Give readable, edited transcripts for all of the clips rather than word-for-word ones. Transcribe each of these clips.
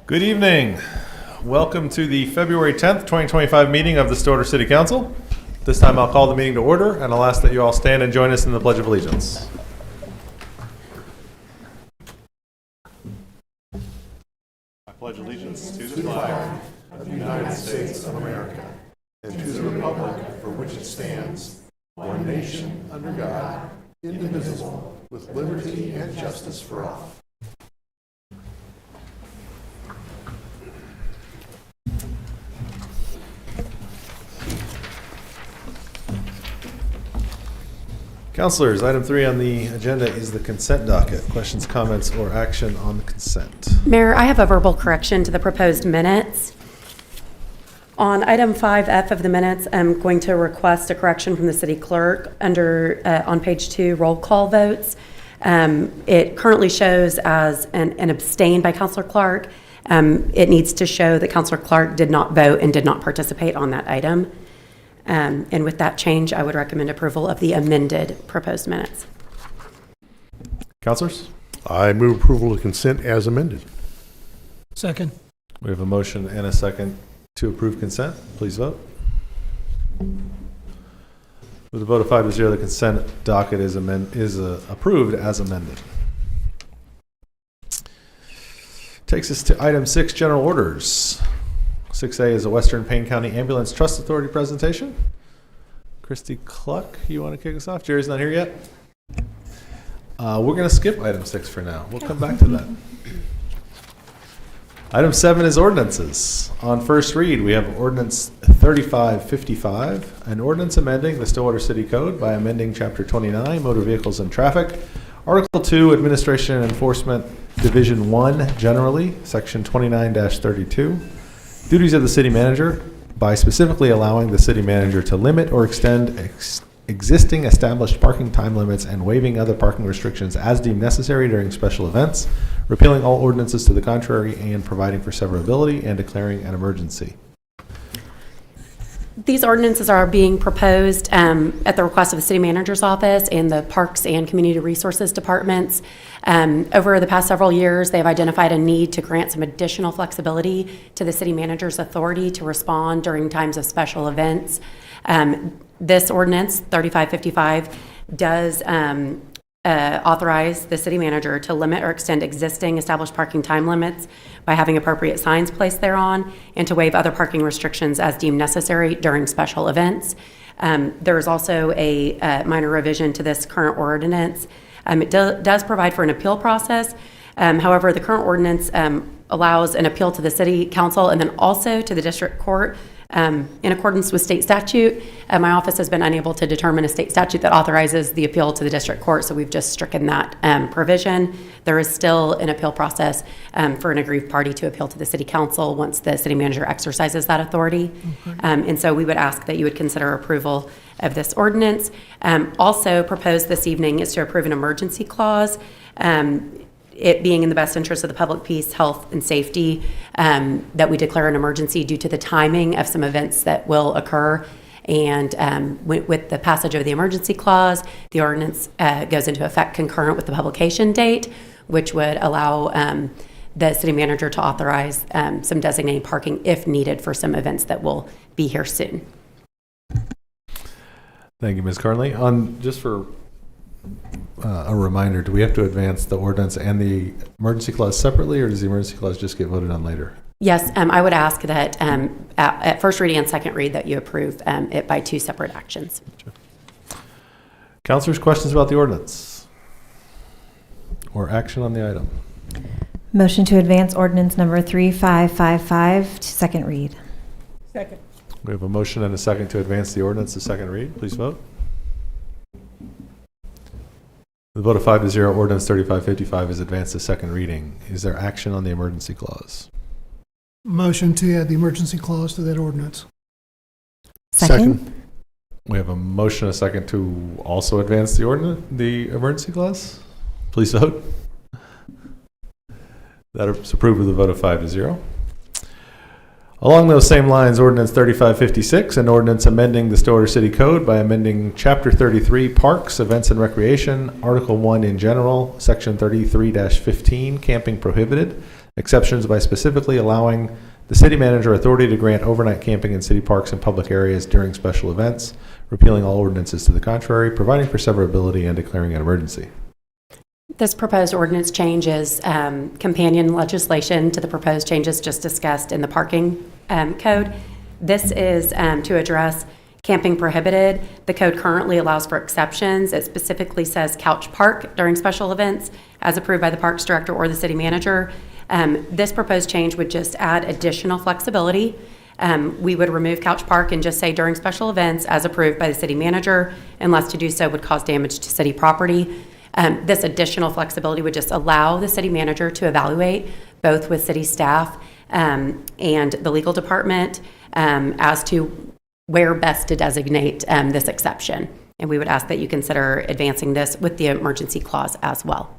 Good evening. Welcome to the February 10th, 2025 meeting of the Stillwater City Council. This time I'll call the meeting to order and I'll ask that you all stand and join us in the Pledge of Allegiance. I pledge allegiance to the flag of the United States of America and to the republic for which it stands, one nation under God, indivisible, with liberty and justice for all. Councilors, item 3 on the agenda is the consent docket. Questions, comments, or action on the consent? Mayor, I have a verbal correction to the proposed minutes. On item 5F of the minutes, I'm going to request a correction from the city clerk under on page 2, roll call votes. It currently shows as an abstain by Councilor Clark. It needs to show that Councilor Clark did not vote and did not participate on that item. And with that change, I would recommend approval of the amended proposed minutes. Councilors? I move approval of consent as amended. Second. We have a motion and a second to approve consent. Please vote. With a vote of 5-0, the consent docket is approved as amended. Takes us to item 6, general orders. 6A is a Western Payne County Ambulance Trust Authority presentation. Christy Cluck, you want to kick us off? Jerry's not here yet. We're going to skip item 6 for now. We'll come back to that. Item 7 is ordinances. On first read, we have ordinance 3555, an ordinance amending the Stillwater City Code by amending Chapter 29, Motor Vehicles and Traffic, Article 2, Administration and Enforcement, Division 1, generally, Section 29-32. Duties of the city manager by specifically allowing the city manager to limit or extend existing established parking time limits and waiving other parking restrictions as deemed necessary during special events, repealing all ordinances to the contrary, and providing for severability and declaring an emergency. These ordinances are being proposed at the request of the city manager's office and the Parks and Community Resources departments. Over the past several years, they've identified a need to grant some additional flexibility to the city manager's authority to respond during times of special events. This ordinance, 3555, does authorize the city manager to limit or extend existing established parking time limits by having appropriate signs placed thereon and to waive other parking restrictions as deemed necessary during special events. There is also a minor revision to this current ordinance. It does provide for an appeal process. However, the current ordinance allows an appeal to the city council and then also to the district court. In accordance with state statute, my office has been unable to determine a state statute that authorizes the appeal to the district court, so we've just stricken that provision. There is still an appeal process for an aggrieved party to appeal to the city council once the city manager exercises that authority. Okay. And so we would ask that you would consider approval of this ordinance. Also proposed this evening is to approve an emergency clause. It being in the best interest of the public peace, health, and safety, that we declare an emergency due to the timing of some events that will occur. And with the passage of the emergency clause, the ordinance goes into effect concurrent with the publication date, which would allow the city manager to authorize some designated parking if needed for some events that will be here soon. Thank you, Ms. Carnley. Just for a reminder, do we have to advance the ordinance and the emergency clause separately, or does the emergency clause just get voted on later? Yes, I would ask that at first reading and second read that you approve it by 2 separate actions. Gotcha. Councilors, questions about the ordinance or action on the item? Motion to advance ordinance number 3555 to second read. Second. We have a motion and a second to advance the ordinance to second read. Please vote. The vote of 5-0, ordinance 3555 is advanced to second reading. Is there action on the emergency clause? Motion to add the emergency clause to that ordinance. Second. We have a motion and a second to also advance the emergency clause. Please vote. That is approved with a vote of 5-0. Along those same lines, Ordinance 3556, an ordinance amending the Stillwater City Code by amending Chapter 33, Parks, Events and Recreation, Article 1 in general, Section 33-15, Camping Prohibited, exceptions by specifically allowing the city manager authority to grant overnight camping in city parks and public areas during special events, repealing all ordinances to the contrary, providing for severability, and declaring an emergency. This proposed ordinance change is companion legislation to the proposed changes just discussed in the parking code. This is to address camping prohibited. The code currently allows for exceptions. It specifically says couch park during special events as approved by the parks director or the city manager. This proposed change would just add additional flexibility. We would remove couch park and just say during special events as approved by the city manager, unless to do so would cause damage to city property. This additional flexibility would just allow the city manager to evaluate, both with city staff and the legal department, as to where best to designate this exception. And we would ask that you consider advancing this with the emergency clause as well.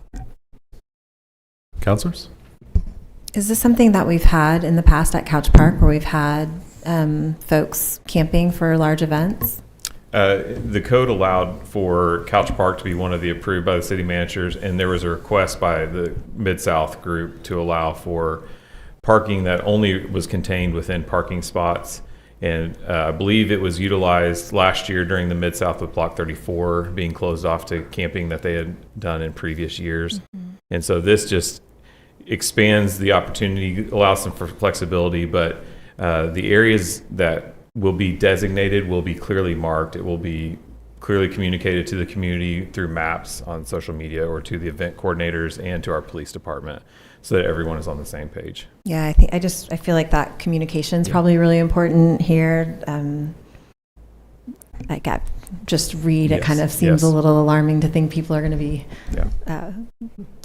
Councilors? Is this something that we've had in the past at Couch Park, where we've had folks camping for large events? The code allowed for Couch Park to be one of the approved by the city managers, and there was a request by the Mid-South group to allow for parking that only was contained within parking spots. And I believe it was utilized last year during the Mid-South with Block 34 being closed off to camping that they had done in previous years. Mm-hmm. And so this just expands the opportunity, allows some for flexibility, but the areas that will be designated will be clearly marked. It will be clearly communicated to the community through maps on social media or to the event coordinators and to our police department so that everyone is on the same page. Yeah, I feel like that communication is probably really important here. Like I just read, it kind of seems a little alarming to think people are going to be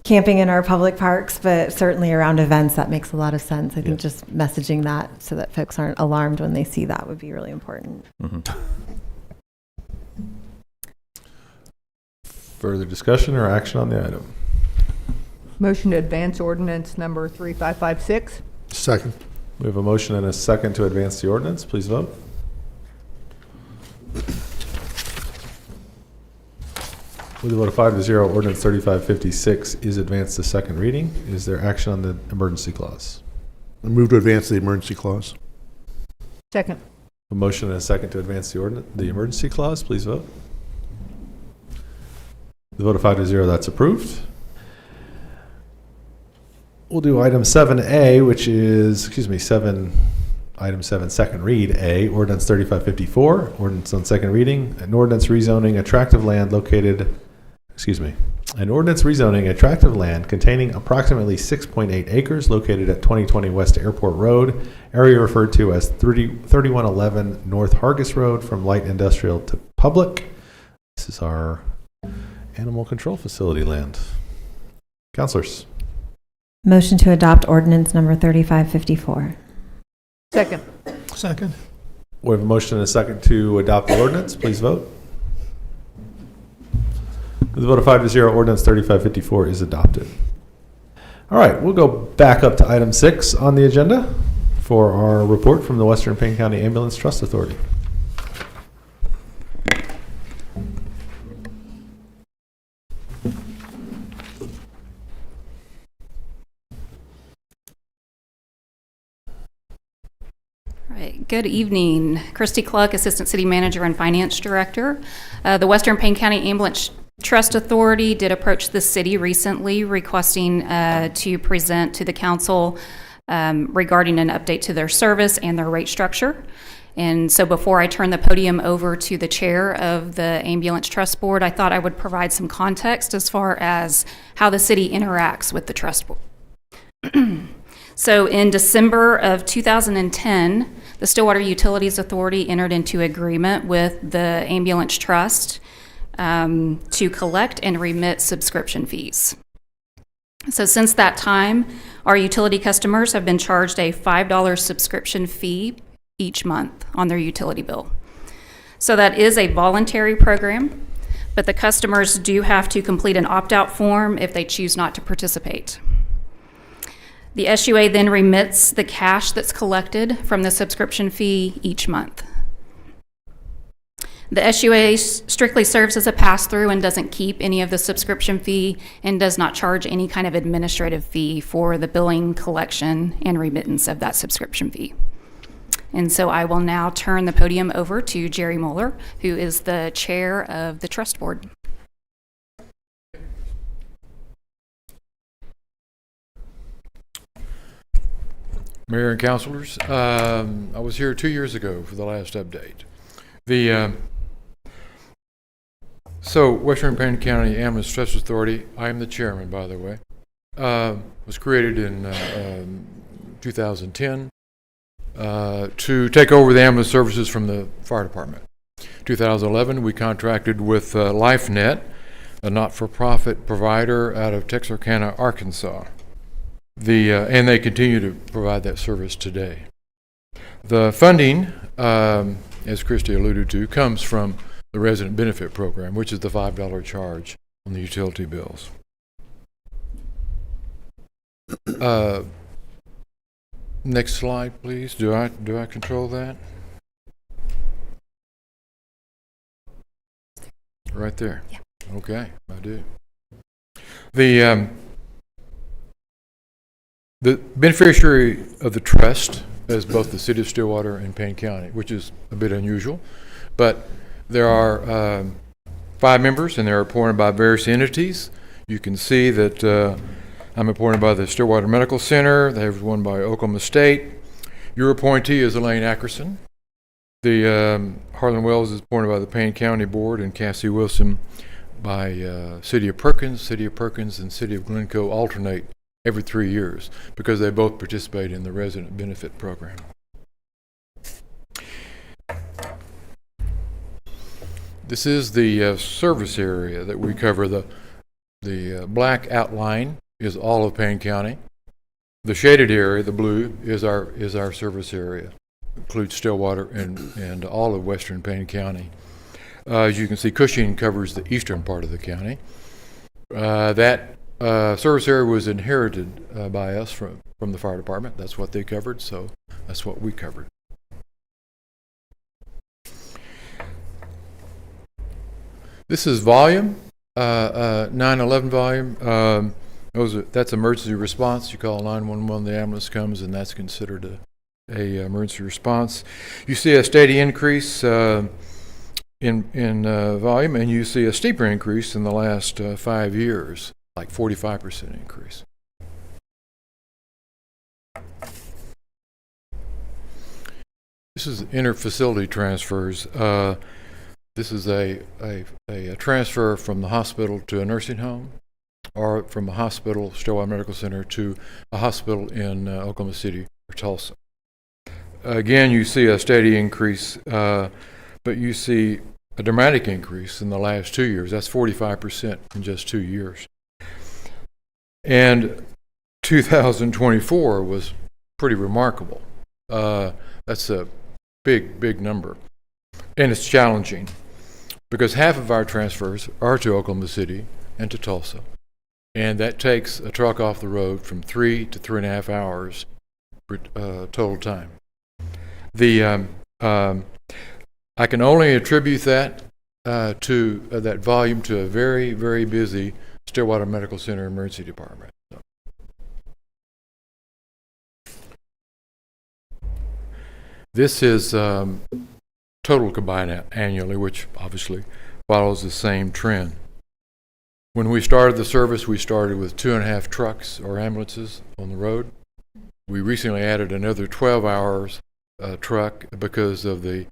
camping in our public parks, but certainly around events, that makes a lot of sense. I think just messaging that so that folks aren't alarmed when they see that would be really important. Mm-hmm. Further discussion or action on the item? Motion to advance ordinance number 3556. Second. We have a motion and a second to advance the ordinance. Please vote. With a vote of 5-0, ordinance 3556 is advanced to second reading. Is there action on the emergency clause? I move to advance the emergency clause. Second. A motion and a second to advance the emergency clause. Please vote. With a vote of 5-0, that's approved. We'll do item 7A, which is, item 7, second read A, ordinance 3554, ordinance on second reading, an ordinance rezoning attractive land containing approximately 6.8 acres located at 2020 West Airport Road, area referred to as 3111 North Hargis Road, from light industrial to public. This is our animal control facility land. Councilors? Motion to adopt ordinance number 3554. Second. Second. We have a motion and a second to adopt the ordinance. Please vote. With a vote of 5-0, ordinance 3554 is adopted. All right, we'll go back up to item 6 on the agenda for our report from the Western Payne County Ambulance Trust Authority. Good evening. Christy Cluck, Assistant City Manager and Finance Director. The Western Payne County Ambulance Trust Authority did approach the city recently requesting to present to the council regarding an update to their service and their rate structure. And so before I turn the podium over to the chair of the Ambulance Trust Board, I thought I would provide some context as far as how the city interacts with the Trust Board. So in December of 2010, the Stillwater Utilities Authority entered into agreement with the Ambulance Trust to collect and remit subscription fees. So since that time, our utility customers have been charged a $5 subscription fee each month on their utility bill. So that is a voluntary program, but the customers do have to complete an opt-out form if they choose not to participate. The SUA then remits the cash that's collected from the subscription fee each month. The SUA strictly serves as a pass-through and doesn't keep any of the subscription fee and does not charge any kind of administrative fee for the billing, collection, and remittance of that subscription fee. And so I will now turn the podium over to Jerry Moeller, who is the chair of the trust board. Mayor and councilors, I was here 2 years ago for the last update. So Western Payne County Ambulance Trust Authority, I am the chairman, by the way, was created in 2010 to take over the ambulance services from the fire department. 2011, we contracted with LifeNet, a not-for-profit provider out of Texarkana, Arkansas. And they continue to provide that service today. The funding, as Christy alluded to, comes from the resident benefit program, which is the $5 charge on the utility bills. Next slide, please. Do I control that? Right there. Yeah. Okay, I do. The beneficiary of the trust is both the city of Stillwater and Payne County, which is a bit unusual, but there are 5 members and they're appointed by various entities. You can see that I'm appointed by the Stillwater Medical Center. They have one by Oklahoma State. Your appointee is Elaine Ackerson. The Harlan Wells is appointed by the Payne County Board, and Cassie Wilson by City of Perkins. City of Perkins and City of Glencoe alternate every 3 years because they both participate in the resident benefit program. This is the service area that we cover. The black outline is all of Payne County. The shaded area, the blue, is our service area. Includes Stillwater and all of western Payne County. As you can see, Cushing covers the eastern part of the county. That service area was inherited by us from the fire department. That's what they covered, so that's what we covered. This is volume, 911 volume. That's emergency response. You call 911, the ambulance comes, and that's considered a emergency response. You see a steady increase in volume, and you see a steeper increase in the last 5 years, like 45% increase. This is interfacility transfers. This is a transfer from the hospital to a nursing home, or from a hospital, Stillwater Medical Center, to a hospital in Oklahoma City or Tulsa. Again, you see a steady increase, but you see a dramatic increase in the last 2 years. That's 45% in just 2 years. And 2024 was pretty remarkable. That's a big number. And it's challenging because half of our transfers are to Oklahoma City and to Tulsa. And that takes a truck off the road from 3 to 3.5 hours total time. I can only attribute that to that volume to a very, very busy Stillwater Medical Center emergency department. So. This is total combined annually, which obviously follows the same trend. When we started the service, we started with 2.5 trucks or ambulances on the road. We recently added another 12 hours truck because of the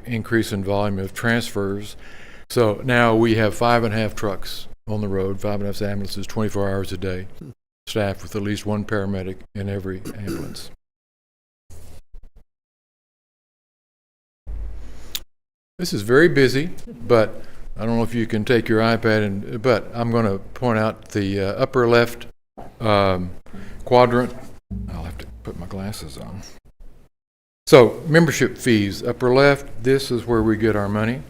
increase in volume of transfers. So now we have 5.5 trucks on the road, 5.5 ambulances, 24 hours a day, staffed with at least one paramedic in every ambulance. This is very busy, but I don't know if you can take your iPad, but I'm going to point out the upper left quadrant. I'll have to put my glasses on. So membership fees, upper left, this is where we get our money.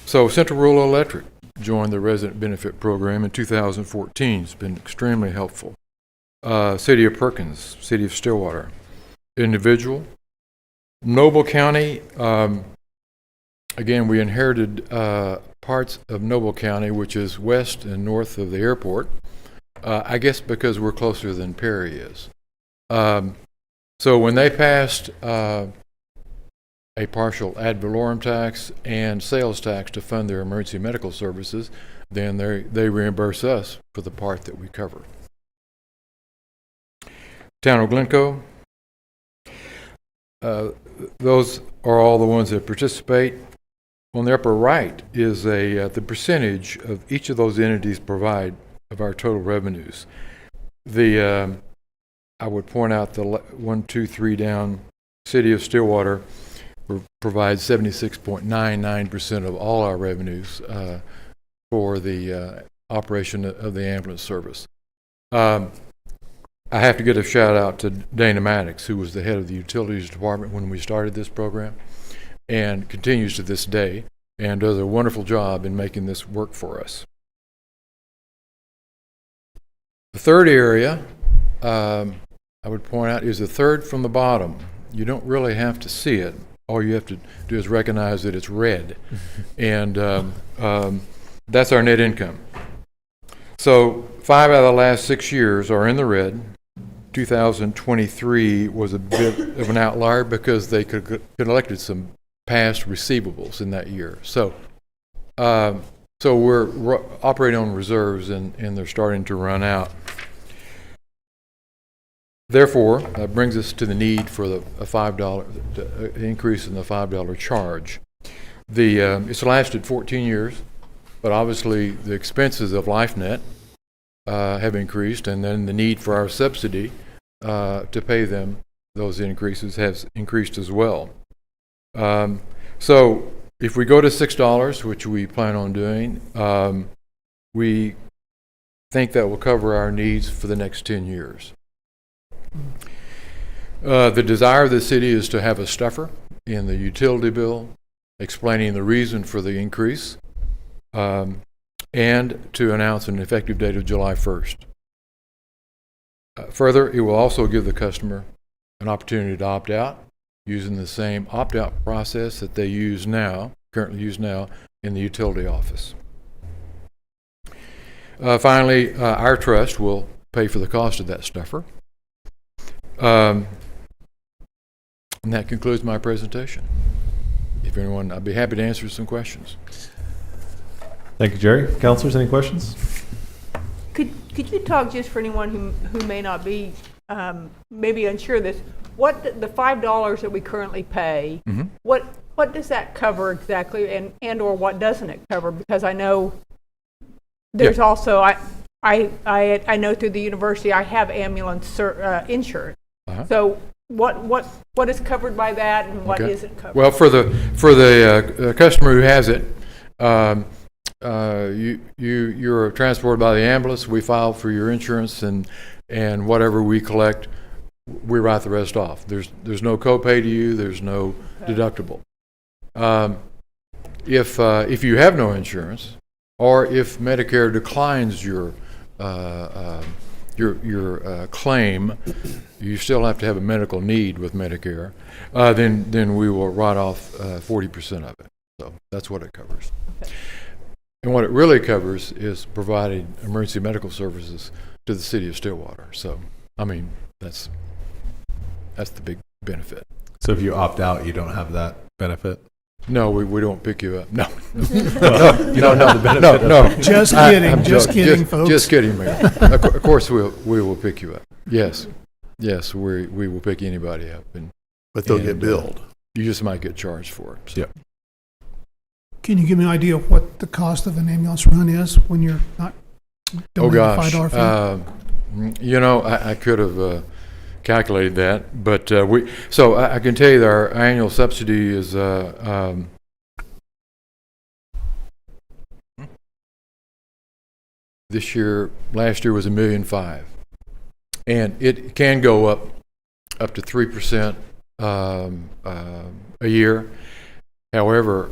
So Central Rural Electric joined the resident benefit program in 2014. It's been extremely helpful. City of Perkins, City of Stillwater. Individual. Noble County, again, we inherited parts of Noble County, which is west and north of the airport, I guess because we're closer than Perry is. So when they passed a partial ad valorem tax and sales tax to fund their emergency medical services, then they reimburse us for the part that we cover. Town of Glencoe, those are all the ones that participate. On the upper right is the percentage of each of those entities provide of our total revenues. I would point out the 1, 2, 3 down. City of Stillwater provides 76.99% of all our revenues for the operation of the ambulance service. I have to give a shout out to Dana Maddox, who was the head of the utilities department when we started this program and continues to this day and does a wonderful job in making this work for us. The third area I would point out is the third from the bottom. You don't really have to see it. All you have to do is recognize that it's red. And that's our net income. So 5 out of the last 6 years are in the red. 2023 was a bit of an outlier because they collected some past receivables in that year. So we're operating on reserves and they're starting to run out. Therefore, that brings us to the need for a $5 increase in the $5 charge. It's lasted 14 years, but obviously the expenses of LifeNet have increased, and then the need for our subsidy to pay them those increases has increased as well. So if we go to $6, which we plan on doing, we think that will cover our needs for the next 10 years. The desire of the city is to have a stuffer in the utility bill explaining the reason for the increase and to announce an effective date of July 1st. Further, it will also give the customer an opportunity to opt out using the same opt-out process that they currently use now in the utility office. Finally, our trust will pay for the cost of that stuffer. And that concludes my presentation. If anyone, I'd be happy to answer some questions. Thank you, Jerry. Councilors, any questions? Could you talk, just for anyone who may not be maybe unsure of this, what the $5 that we currently pay, what does that cover exactly, and or what doesn't it cover? Because I know there's also I know through the university I have ambulance insurance. So what is covered by that, and what isn't covered? Well, for the customer who has it, you're transported by the ambulance. We file for your insurance, and whatever we collect, we write the rest off. There's no copay to you. There's no deductible. If you have no insurance, or if Medicare declines your claim, you still have to have a medical need with Medicare, then we will write off 40% of it. So that's what it covers. Okay. And what it really covers is providing emergency medical services to the city of Stillwater. So, I mean, that's the big benefit. So if you opt out, you don't have that benefit? No, we don't pick you up. No. You don't have the benefit. No. Just kidding, folks. Just kidding, man. Of course, we will pick you up. Yes, we will pick anybody up. But they'll get billed. You just might get charged for it. So. Yeah. Can you give me an idea of what the cost of an ambulance run is when you're not doing the $5 fee? I could have calculated that, but I can tell you that our annual subsidy is last year was $1.5 million, and it can go up to 3% a year. However,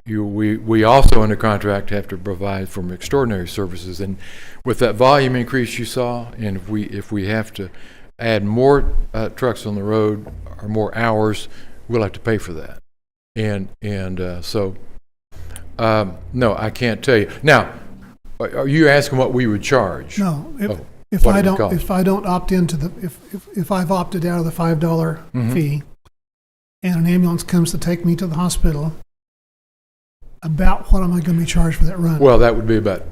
we also under contract have to provide for extraordinary services, and with that volume increase you saw, and if we have to add more trucks on the road or more hours, we'll have to pay for that. So no, I can't tell you. Now, are you asking what we would charge? No, if what I it would cost. if I don't opt into if I've opted out of the $5 fee, and an ambulance comes to take me to the hospital, about what am I going to be charged for that run? Well, that would be about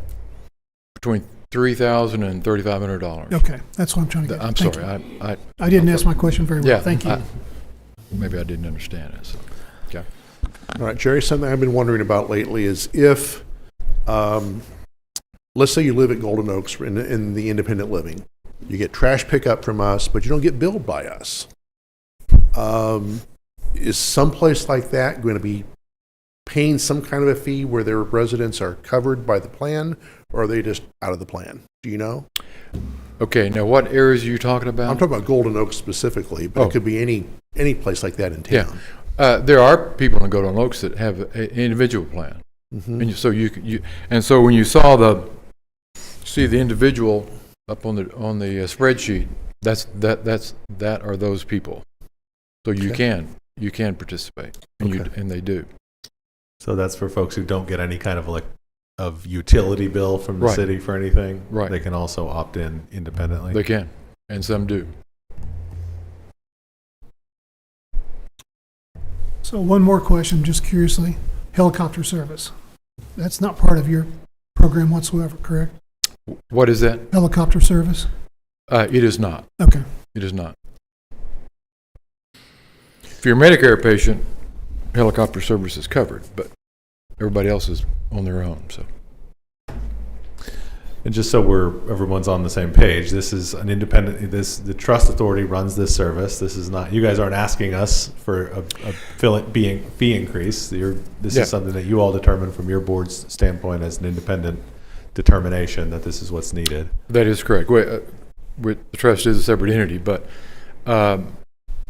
between $3,000 and $3,500. Okay, that's what I'm trying to get. I'm Thank sorry, you. I didn't ask my question very well. Yeah, Thank you. Maybe I didn't understand it. So, okay. All right, Jerry, something I've been wondering about lately is if, let's say you live at Golden Oaks in the independent living. You get trash pickup from us, but you don't get billed by us. Is someplace like that going to be paying some kind of a fee where their residents are covered by the plan, or are they just out of the plan? Do you know? Okay, now what areas are you talking about? I'm talking about Golden Oaks specifically, but it could be any place like that in town. Yeah, there are people in Golden Oaks that have an individual plan, and so so when you see the individual up on the spreadsheet, that are those people. So you can participate, and they do. So that's for folks who don't get any kind of utility bill from the city for anything. Right. They can also opt in independently. They can, and some do. So one more question, just curiously. Helicopter service. That's not part of your program whatsoever, correct? What is that? Helicopter service? It is not. Okay. It is not. If you're a Medicare patient, helicopter service is covered, but everybody else is on their own. So, and just so everyone's on the same page, this is an independent. The trust authority runs this service. This is not. You guys aren't asking us for a fee increase. This is something that you all determine from your board's standpoint as an independent determination that this is what's needed. That is correct. The trust is a separate entity, but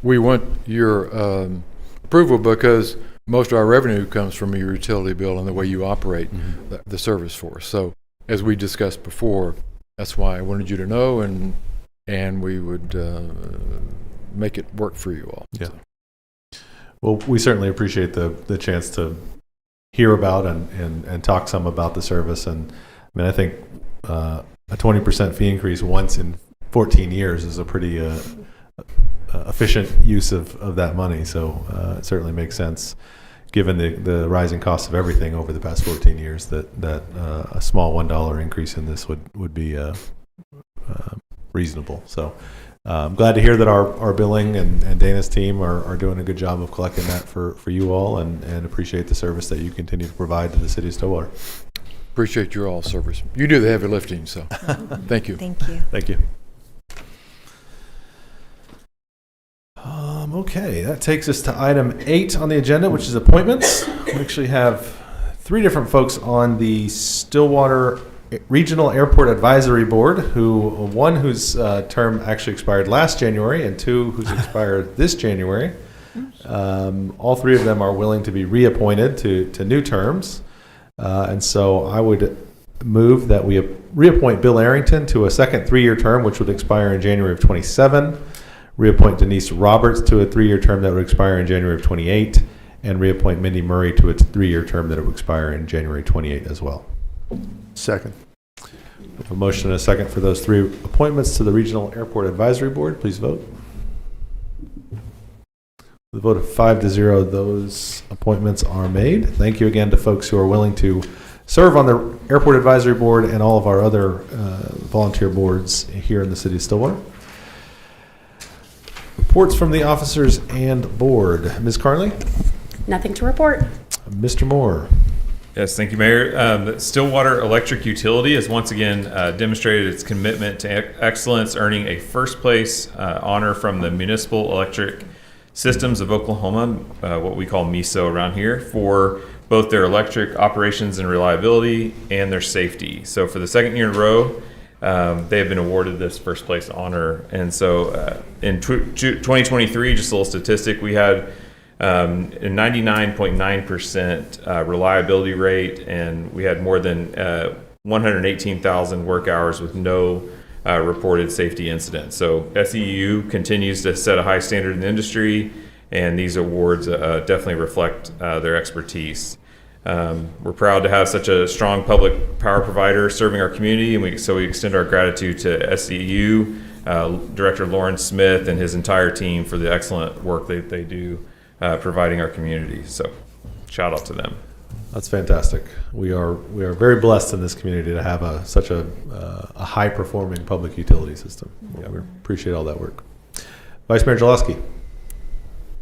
we want your approval because most of our revenue comes from your utility bill and the way you operate the service for us. So, as we discussed before, that's why I wanted you to know, and we would make it work for you all. Yeah. So. Well, we certainly appreciate the chance to hear about and talk some about the service. And I mean, I think a 20% fee increase once in 14 years is a pretty efficient use of that money. So it certainly makes sense, given the rising cost of everything over the past 14 years, that a small $1 increase in this would be reasonable. So I'm glad to hear that our billing and Dana's team are doing a good job of collecting that for you all, and appreciate the service that you continue to provide to the city of Stillwater. Appreciate your all service. You do the heavy lifting, so thank you. Thank you. Thank you. Okay, that takes us to item 8 on the agenda, which is appointments. We actually have 3 different folks on the Stillwater Regional Airport Advisory Board, one whose term actually expired last January, and 2 whose expired this January. All 3 of them are willing to be reappointed to new terms. And so I would move that we reappoint Bill Arrington to a second 3-year term, which would expire in January of 27. Reappoint Denise Roberts to a 3-year term that would expire in January of 28, and reappoint Mindy Murray to a 3-year term that would expire in January 28 as well. Second. We have a motion and a second for those 3 appointments to the Regional Airport Advisory Board. Please vote. With a vote of 5-0, those appointments are made. Thank you again to folks who are willing to serve on the Airport Advisory Board and all of our other volunteer boards here in the city of Stillwater. Reports from the officers and board. Ms. Carnley? Nothing to report. Mr. Moore? Yes, thank you, Mayor. The Stillwater Electric Utility has once again demonstrated its commitment to excellence, earning a first place honor from the Municipal Electric Systems of Oklahoma, what we call MISO around here, for both their electric operations and reliability and their safety. So for the 2nd year in a row, they have been awarded this first place honor. And so in 2023, just a little statistic, we had a 99.9% reliability rate, and we had more than 118,000 work hours with no reported safety incidents. So SEU continues to set a high standard in the industry, and these awards definitely reflect their expertise. We're proud to have such a strong public power provider serving our community, and so we extend our gratitude to SEU, Director Lauren Smith and his entire team for the excellent work that they do providing our community. So shout out to them. That's fantastic. We are very blessed in this community to have such a high performing public utility system. Yeah, we appreciate all that work. Vice Mayor Jalowski.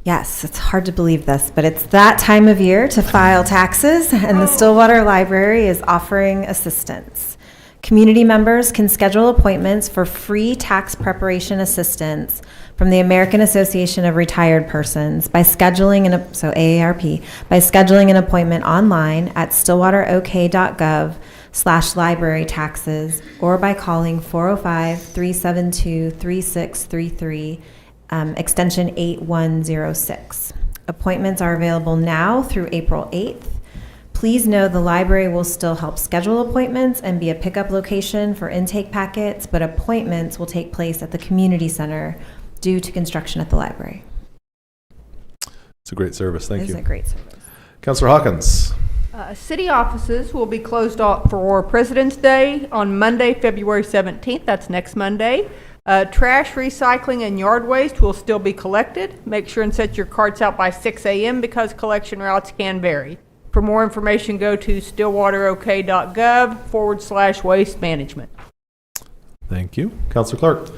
Yes, it's hard to believe this, but it's that time of year to file taxes, and the Stillwater Library is offering assistance. Community members can schedule appointments for free tax preparation assistance from the American Association of Retired Persons by scheduling AARP, by scheduling an appointment online at stillwaterok.gov/library taxes, or by calling 405-372-3633, extension 8106. Appointments are available now through April 8th. Please know the library will still help schedule appointments and be a pickup location for intake packets, but appointments will take place at the community center due to construction at the library. It's a great service. Thank you. It's a great service. Councilor Hawkins. City offices will be closed off for President's Day on Monday, February 17th. That's next Monday. Trash, recycling, and yard waste will still be collected. Make sure and set your carts out by 6 a.m. because collection routes can vary. For more information, go to stillwaterok.gov/waste management. Thank you. Councilor Clark.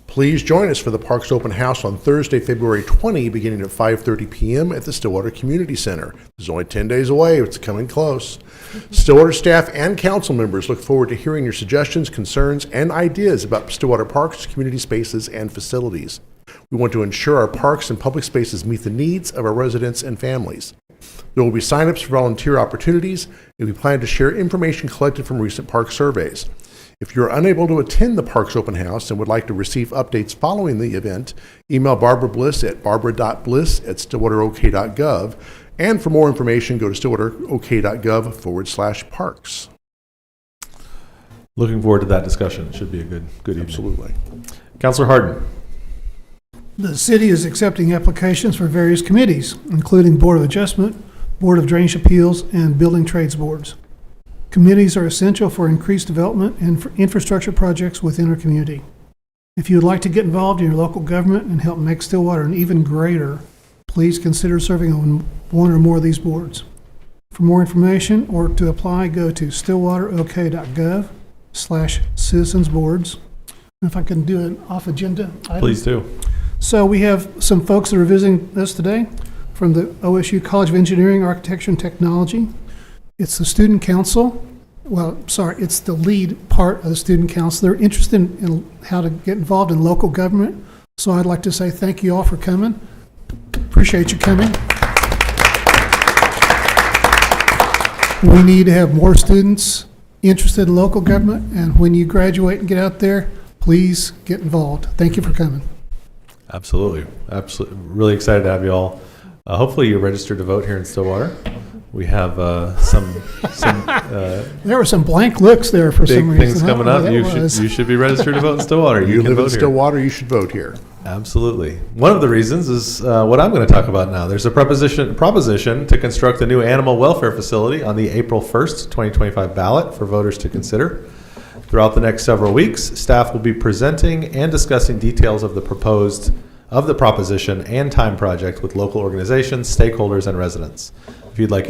Please join us for the Parks Open House on Thursday, February 20, beginning at 5:30 p.m. at the Stillwater Community Center. It's only 10 days away. It's coming close. Stillwater staff and council members look forward to hearing your suggestions, concerns, and ideas about Stillwater parks, community spaces, and facilities. We want to ensure our parks and public spaces meet the needs of our residents and families. There will be sign-ups for volunteer opportunities, and we plan to share information collected from recent park surveys. If you're unable to attend the Parks Open House and would like to receive updates following the event, email Barbara Bliss at barbara.bliss@stillwaterok.gov. And for more information, go to stillwaterok.gov/parks. Looking forward to that discussion. It should be a good evening. Absolutely. Councilor Harden. The city is accepting applications for various committees, including Board of Adjustment, Board of Drainage Appeals, and Building Trades Boards. Committees are essential for increased development and for infrastructure projects within our community. If you would like to get involved in your local government and help make Stillwater an even greater, please consider serving on one or more of these boards. For more information or to apply, go to stillwaterok.gov/citizensboards. If I can do an off-agenda item. Please do. So we have some folks that are visiting us today from the OSU College of Engineering, Architecture, and Technology. It's the student council. It's the lead part of the student council. They're interested in how to get involved in local government. So I'd like to say thank you all for coming. Appreciate you coming. We need to have more students interested in local government, and when you graduate and get out there, please get involved. Thank you for coming. Absolutely. Really excited to have you all. Hopefully you're registered to vote here in Stillwater. We have some there were some blank looks there for some reason. Big things coming up. You should be registered to vote in Stillwater. You live in vote Stillwater, you should vote here. Absolutely. One of the reasons is what I'm going to talk about now. There's a proposition to construct a new animal welfare facility on the April 1st, 2025 ballot for voters to consider. Throughout the next several weeks, staff will be presenting and discussing details of the proposition and time project with local organizations, stakeholders, and residents. If you'd like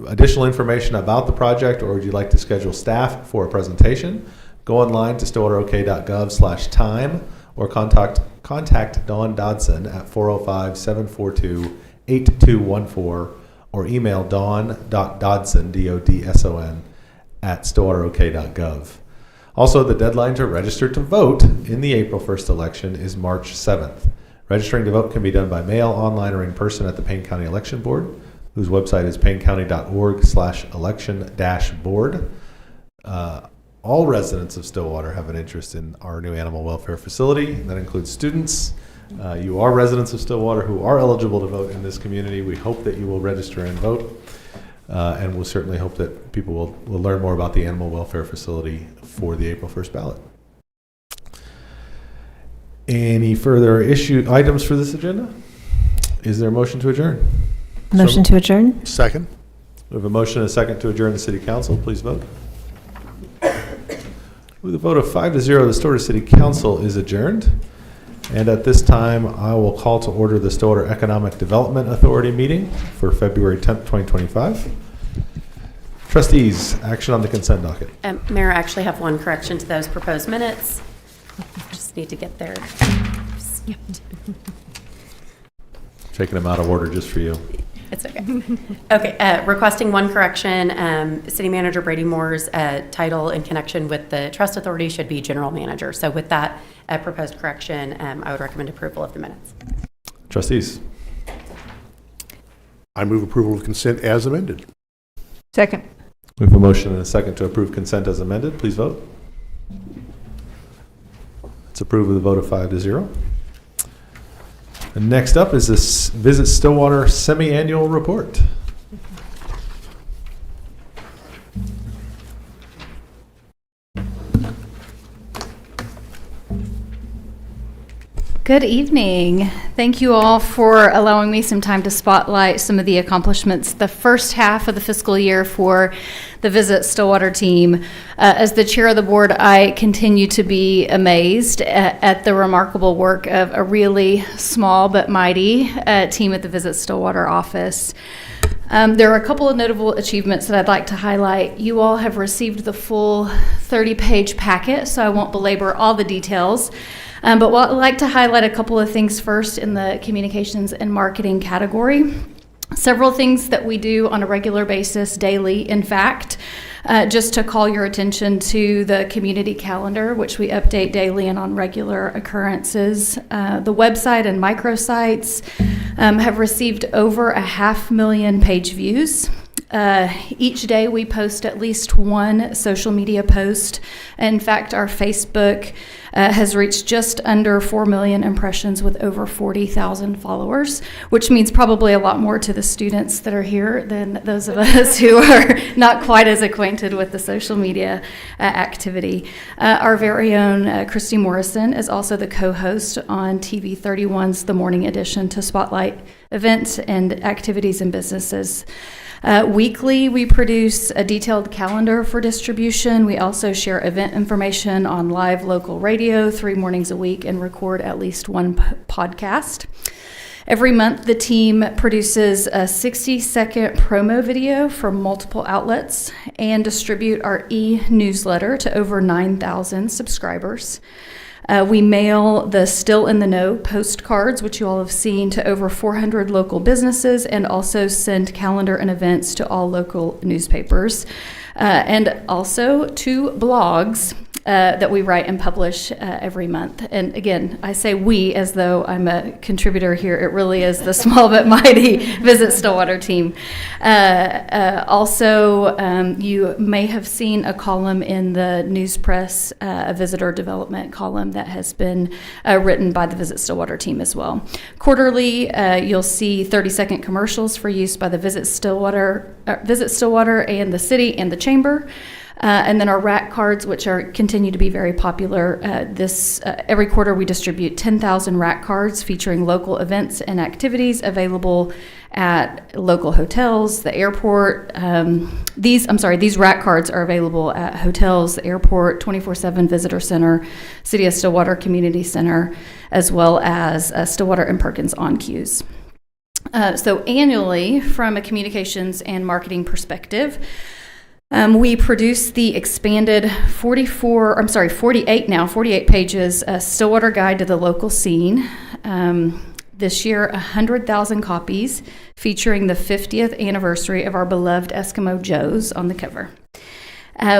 additional information about the project, or would you like to schedule staff for a presentation, go online to stillwaterok.gov/time or contact Dawn Dodson at 405-742-8214 or email dawn.dodson, D-O-D-S-O-N, at stillwaterok.gov. Also, the deadline to register to vote in the April 1st election is March 7th. Registering to vote can be done by mail, online, or in person at the Payne County Election Board, whose website is paynecounty.org/election-board. All residents of Stillwater have an interest in our new animal welfare facility. That includes students, You are residents of Stillwater who are eligible to vote in this community. We hope that you will register and vote. And we'll certainly hope that people will learn more about the animal welfare facility for the April 1st ballot. Any further items for this agenda? Is there a motion to adjourn? Motion to adjourn? Second? We have a motion and a second to adjourn the City Council. Please vote. With a vote of 5-0, the Stillwater City Council is adjourned. And at this time, I will call to order the Stillwater Economic Development Authority meeting for February 10th, 2025. Trustees, action on the consent docket. Mayor, I actually have one correction to those proposed minutes. Just need to get there. Taking them out of order just for you. It's okay. Okay, requesting one correction. City Manager Brady Moore's title in connection with the Trust Authority should be General Manager. So with that proposed correction, I would recommend approval of the minutes. Trustees. I move approval of consent as amended. Second. We have a motion and a second to approve consent as amended. Please vote. It's approved with a vote of 5-0. And next up is this Visit Stillwater semi-annual report. Good evening. Thank you all for allowing me some time to spotlight some of the accomplishments the first half of the fiscal year for the Visit Stillwater team. As the chair of the board, I continue to be amazed at the remarkable work of a really small but mighty team at the Visit Stillwater office. There are a couple of notable achievements that I'd like to highlight. You all have received the full 30-page packet, so I won't belabor all the details. But I'd like to highlight a couple of things first in the communications and marketing category. Several things that we do on a regular basis, daily, in fact, just to call your attention to the community calendar, which we update daily and on regular occurrences. The website and microsites have received over 500,000 page views. Each day we post at least one social media post. In fact, our Facebook has reached just under 4 million impressions with over 40,000 followers, which means probably a lot more to the students that are here than those of us who are not quite as acquainted with the social media activity. Our very own Christy Morrison is also the co-host on TV 31's The Morning Edition to spotlight events and activities and businesses. Weekly, we produce a detailed calendar for distribution. We also share event information on live local radio 3 mornings a week and record at least one podcast. Every month, the team produces a 60-second promo video from multiple outlets and distribute our e-newsletter to over 9,000 subscribers. We mail the Still in the Know postcards, which you all have seen, to over 400 local businesses, and also send calendar and events to all local newspapers, and also to blogs that we write and publish every month. And again, I say we as though I'm a contributor here. It really is the small but mighty Visit Stillwater team. Also, you may have seen a column in the News Press, a visitor development column that has been written by the Visit Stillwater team as well. Quarterly, you'll see 30-second commercials for use by the Visit Stillwater and the city and the chamber. And then our rack cards, which continue to be very popular. Every quarter we distribute 10,000 rack cards featuring local events and activities available at local hotels, the airport. These rack cards are available at hotels, the airport, 24/7 Visitor Center, City of Stillwater Community Center, as well as Stillwater and Perkins on queues. So annually, from a communications and marketing perspective, we produce the expanded 48 pages Stillwater Guide to the Local Scene. This year, 100,000 copies featuring the 50th anniversary of our beloved Eskimo Joes on the cover.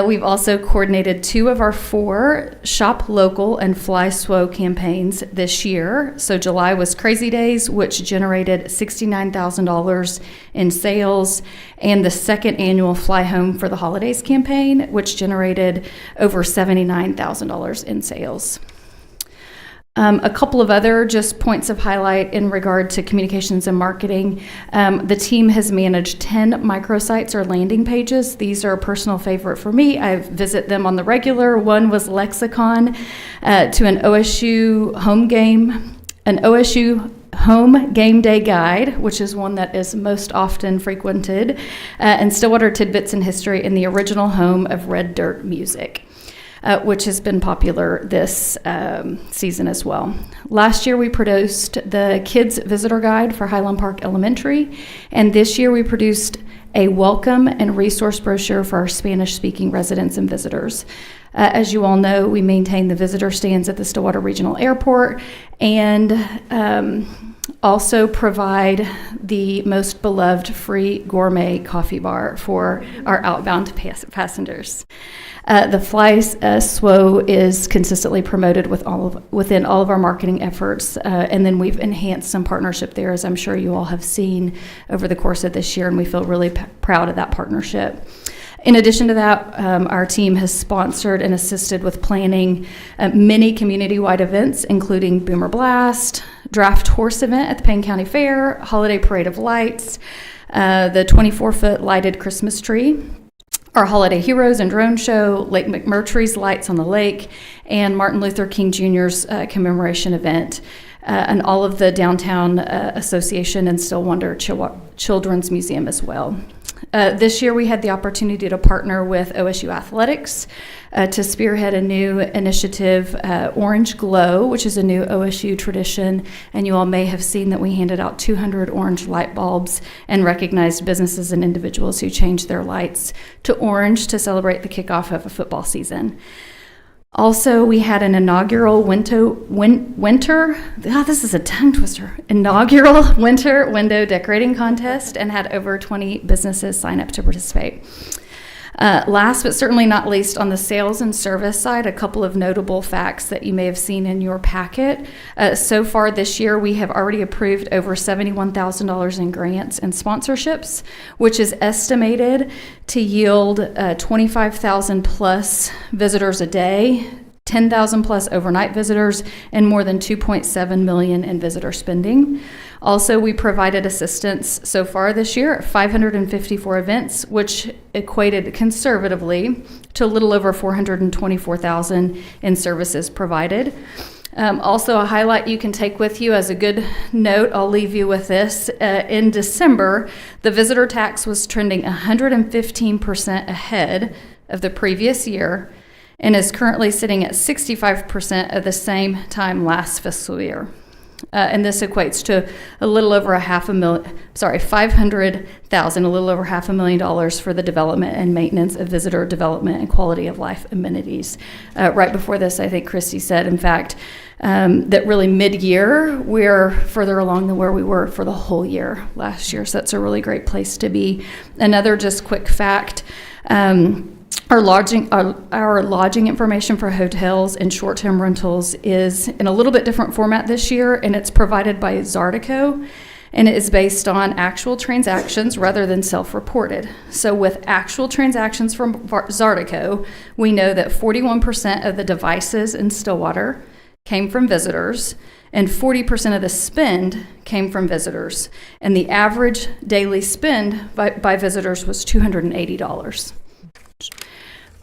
We've also coordinated 2 of our 4 Shop Local and Fly SWO campaigns this year. So July was Crazy Days, which generated $69,000 in sales, and the second annual Fly Home for the Holidays campaign, which generated over $79,000 in sales. A couple of other just points of highlight in regard to communications and marketing. The team has managed 10 microsites or landing pages. These are a personal favorite for me. I visit them on the regular. One was Lexicon to an OSU home game day guide, which is one that is most often frequented, and Stillwater Tidbits in History in the original home of Red Dirt Music. Which has been popular this season as well. Last year we produced the Kids Visitor Guide for Highland Park Elementary, and this year we produced a welcome and resource brochure for our Spanish-speaking residents and visitors. As you all know, we maintain the visitor stands at the Stillwater Regional Airport and also provide the most beloved free gourmet coffee bar for our outbound passengers. The Fly SUA is consistently promoted within all of our marketing efforts, and then we've enhanced some partnership there, as I'm sure you all have seen over the course of this year, and we feel really proud of that partnership. In addition to that, our team has sponsored and assisted with planning many community-wide events, including Boomer Blast, Draft Horse event at the Payne County Fair, Holiday Parade of Lights, the 24-foot lighted Christmas tree, our Holiday Heroes and Drone Show, Lake McMurtry's Lights on the Lake, and Martin Luther King Jr.'s commemoration event, and all of the Downtown Association and Stillwater Children's Museum as well. This year we had the opportunity to partner with OSU Athletics to spearhead a new initiative, Orange Glow, which is a new OSU tradition, and you all may have seen that we handed out 200 orange light bulbs and recognized businesses and individuals who changed their lights to orange to celebrate the kickoff of a football season. Also, we had an inaugural this is a tongue twister, inaugural winter window decorating contest and had over 20 businesses sign up to participate. Last but certainly not least, on the sales and service side, a couple of notable facts that you may have seen in your packet. So far this year, we have already approved over $71,000 in grants and sponsorships, which is estimated to yield 25,000 plus visitors a day, 10,000 plus overnight visitors, and more than 2.7 million in visitor spending. Also, we provided assistance so far this year at 554 events, which equated conservatively to a little over 424,000 in services provided. Also, a highlight you can take with you as a good note, I'll leave you with this. In December, the visitor tax was trending 115% ahead of the previous year and is currently sitting at 65% of the same time last fiscal year. And this equates to a little over $500,000, a little over $500,000 for the development and maintenance of visitor development and quality of life amenities. Right before this, I think Christy said, in fact, that really mid-year, we're further along than where we were for the whole year last year. So that's a really great place to be. Another just quick fact, our lodging information for hotels and short-term rentals is in a little bit different format this year, and it's provided by Zardico, and it is based on actual transactions rather than self-reported. So with actual transactions from Zardico, we know that 41% of the devices in Stillwater came from visitors, and 40% of the spend came from visitors. And the average daily spend by visitors was $280.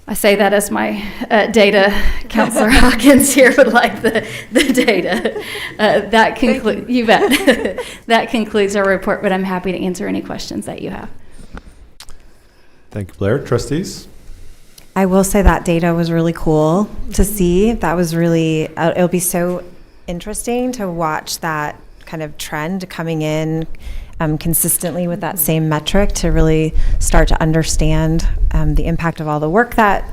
I say that as my data counselor Hawkins here would like the data. That concludes, you bet. That concludes our report, but I'm happy to answer any questions that you have. Thank you, Blair. Trustees? I will say that data was really cool to see. That was really, it'll be so interesting to watch that kind of trend coming in consistently with that same metric to really start to understand the impact of all the work that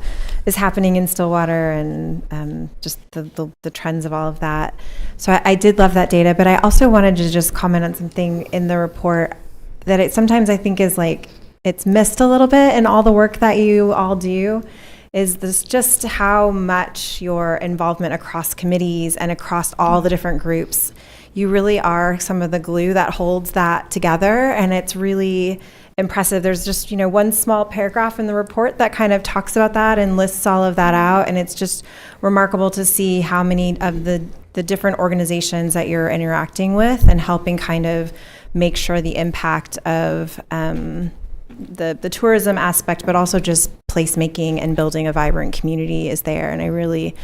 is happening in Stillwater and just the trends of all of that. So I did love that data, but I also wanted to just comment on something in the report that it sometimes I think is like, it's missed a little bit in all the work that you all do, is this just how much your involvement across committees and across all the different groups. You really are some of the glue that holds that together, and it's really impressive. There's just, one small paragraph in the report that kind of talks about that and lists all of that out, and it's just remarkable to see how many of the the different organizations that you're interacting with and helping kind of make sure the impact of the tourism aspect, but also just placemaking and building a vibrant community is there. And I really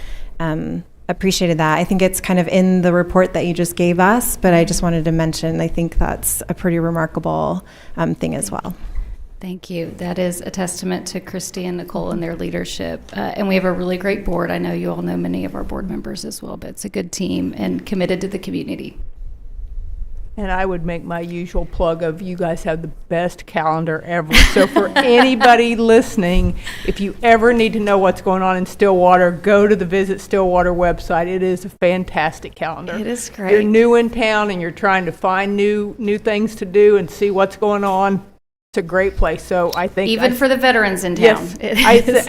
appreciated that. I think it's kind of in the report that you just gave us, but I just wanted to mention, I think that's a pretty remarkable thing as well. Thank you. That is a testament to Christy and Nicole and their leadership. And we have a really great board. I know you all know many of our board members as well, but it's a good team and committed to the community. And I would make my usual plug of you guys have the best calendar ever. So for anybody listening, if you ever need to know what's going on in Stillwater, go to the Visit Stillwater website. It is a fantastic calendar. It is great. You're new in town and you're trying to find new things to do and see what's going on. It's a great place. So I think Even for the veterans in town. yes, It I is.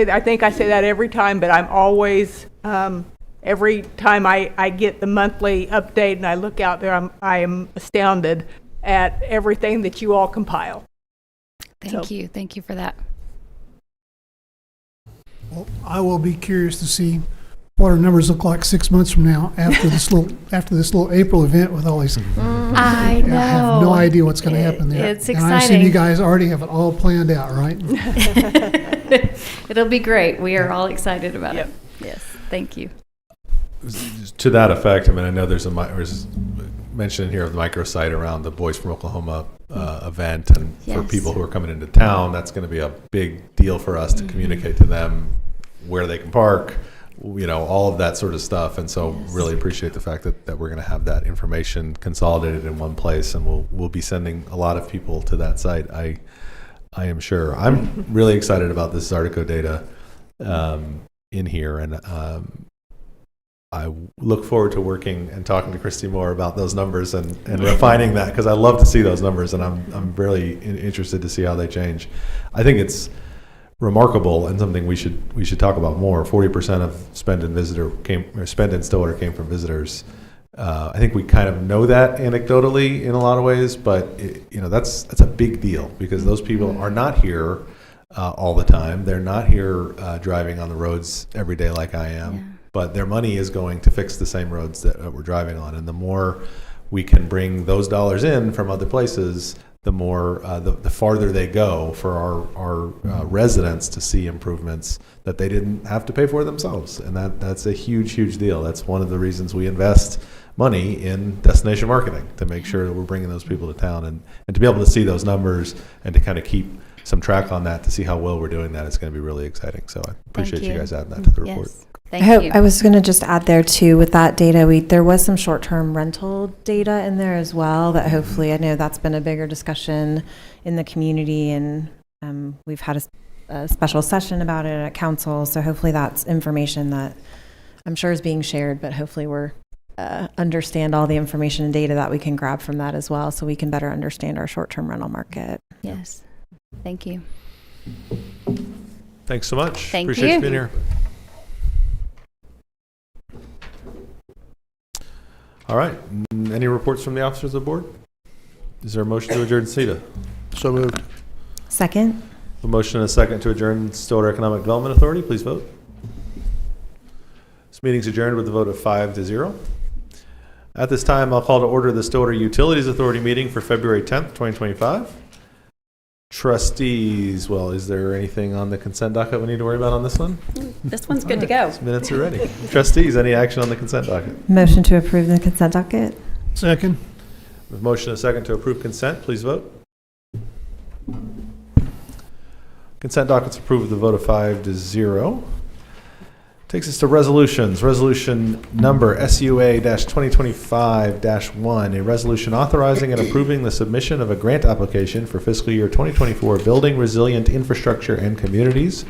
I think I say that every time, but I'm always every time I get the monthly update and I look out there, I am astounded at everything that you all compile. Thank you. Thank you for that. Well, I will be curious to see what our numbers look like 6 months from now after this little April event with all these. I know. I have no idea what's going to happen there. It's And I assume exciting. you guys already have it all planned out, right? It'll be great. We are all excited about Yep. it. Yes. Thank you. To that effect, I mean, I know there's mention here of the microsite around the Boys from Oklahoma event, and for Yes. people who are coming into town, that's going to be a big deal for us to communicate to them where they can park, all of that sort of stuff. And so really appreciate the fact that we're going to have that information consolidated in one place, and we'll be sending a lot of people to that site. I am sure. I'm really excited about this Zartico data in here, and I look forward to working and talking to Christy more about those numbers and refining that, because I love to see those numbers, and I'm really interested to see how they change. I think it's remarkable and something we should talk about more. 40% of spend in Stillwater came from visitors. I think we kind of know that anecdotally in a lot of ways, but that's a big deal, because those people are not here all the time. They're not here driving on the roads every day like I am. Yeah. But their money is going to fix the same roads that we're driving on. And the more we can bring those dollars in from other places, the more, the farther they go for our residents to see improvements that they didn't have to pay for themselves. And that's a huge, huge deal. That's one of the reasons we invest money in destination marketing, to make sure that we're bringing those people to town. And to be able to see those numbers and to kind of keep some track on that, to see how well we're doing that, is going to be really exciting. So I appreciate you guys adding that to the report. Yes. Thank you. I was going to just add there too, with that data, there was some short-term rental data in there as well, that hopefully, I know that's been a bigger discussion in the community, and we've had a special session about it at council. So hopefully that's information that I'm sure is being shared, but hopefully we're understand all the information and data that we can grab from that as well, so we can better understand our short-term rental market. Yes. Thank you. Thanks so much. Thank Appreciate you. you being here. All right. Any reports from the officers of the board? Is there a motion to adjourn SEDA? So moved. Second. A motion and a second to adjourn Stillwater Economic Development Authority. Please vote. This meeting's adjourned with a vote of 5-0. At this time, I'll call to order the Stillwater Utilities Authority meeting for February 10th, 2025. Trustees, well, is there anything on the consent docket we need to worry about on this one? This one's good to go. Minutes are ready. Trustees, any action on the consent docket? Motion to approve the consent docket. Second. With motion and a second to approve consent, please vote. Consent docket's approved with a vote of 5-0. Takes us to resolutions. Resolution number SUA-2025-1, a resolution authorizing and approving the submission of a grant application for fiscal year 2024 Building Resilient Infrastructure and Communities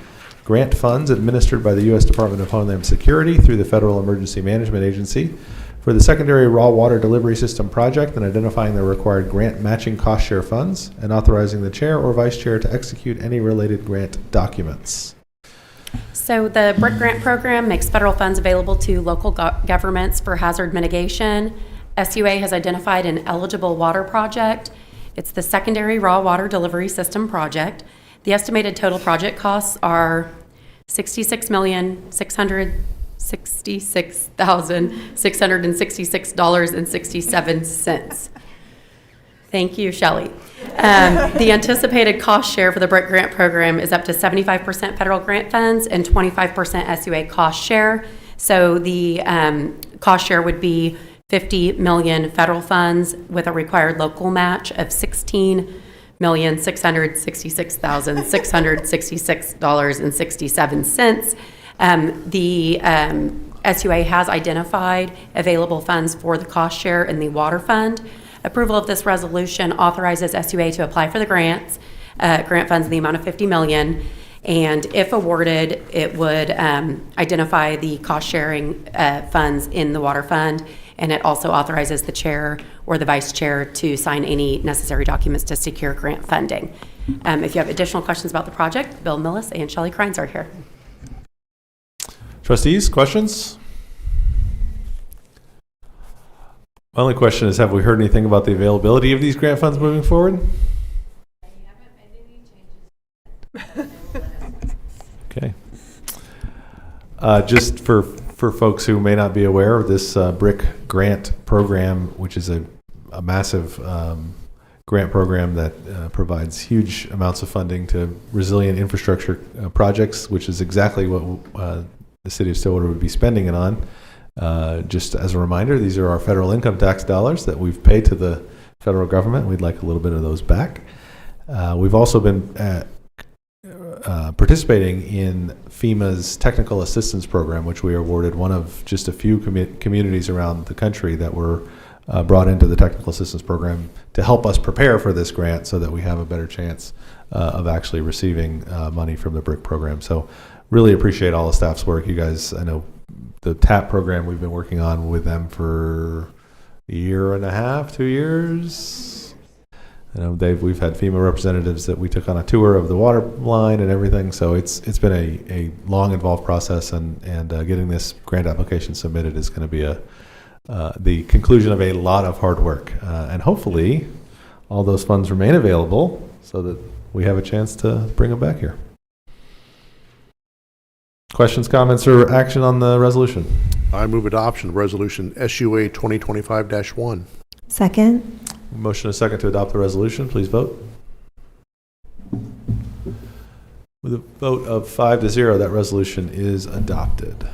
grant funds administered by the U.S. Department of Homeland Security through the Federal Emergency Management Agency for the secondary raw water delivery system project, and identifying the required grant matching cost share funds, and authorizing the chair or vice chair to execute any related grant documents. So the BRIC grant program makes federal funds available to local governments for hazard mitigation. SUA has identified an eligible water project. It's the secondary raw water delivery system project. The estimated total project costs are $66,600,000 $66,666.67. Thank you, Shelley. The anticipated cost share for the BRIC grant program is up to 75% federal grant funds and 25% SUA cost share. So the cost share would be 50 million federal funds with a required local match of $16,666,666.67. The SUA has identified available funds for the cost share in the water fund. Approval of this resolution authorizes SUA to apply for the grant funds in the amount of $50 million. And if awarded, it would identify the cost sharing funds in the water fund. And it also authorizes the chair or the vice chair to sign any necessary documents to secure grant funding. If you have additional questions about the project, Bill Millis and Shelley Crines are here. Trustees, questions? My only question is, have we heard anything about the availability of these grant funds moving forward? I haven't made any changes. Okay. Just for folks who may not be aware of this BRIC grant program, which is a massive grant program that provides huge amounts of funding to resilient infrastructure projects, which is exactly what the city of Stillwater would be spending it on. Just as a reminder, these are our federal income tax dollars that we've paid to the federal government. We'd like a little bit of those back. We've also been participating in FEMA's technical assistance program, which we awarded one of just a few communities around the country that were brought into the technical assistance program to help us prepare for this grant so that we have a better chance of actually receiving money from the BRIC program. So really appreciate all the staff's work. You guys, I know the TAP program we've been working on with them for a year and a half, 2 years. You know, we've had FEMA representatives that we took on a tour of the water line and everything. So it's been a long involved process, and getting this grant application submitted is going to be the conclusion of a lot of hard work. And hopefully all those funds remain available so that we have a chance to bring them back here. Questions, comments, or action on the resolution? I move adoption of resolution SUA 2025-1. Second. Motion and a second to adopt the resolution. Please vote. With a vote of 5-0, that resolution is adopted.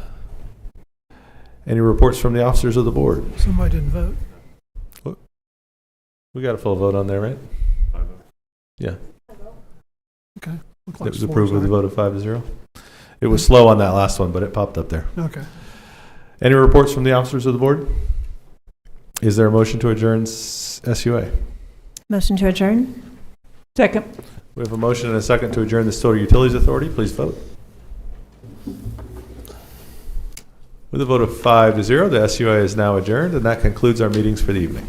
Any reports from the officers of the board? Somebody didn't vote. What? We got a full vote on there, right? Yeah. Okay. It was approved with a vote of 5-0. It was slow on that last one, but it popped up there. Okay. Any reports from the officers of the board? Is there a motion to adjourn SUA? Motion to adjourn. Second. We have a motion and a second to adjourn the Stillwater Utilities Authority. Please vote. With a vote of 5-0, the SUA is now adjourned, and that concludes our meetings for the evening.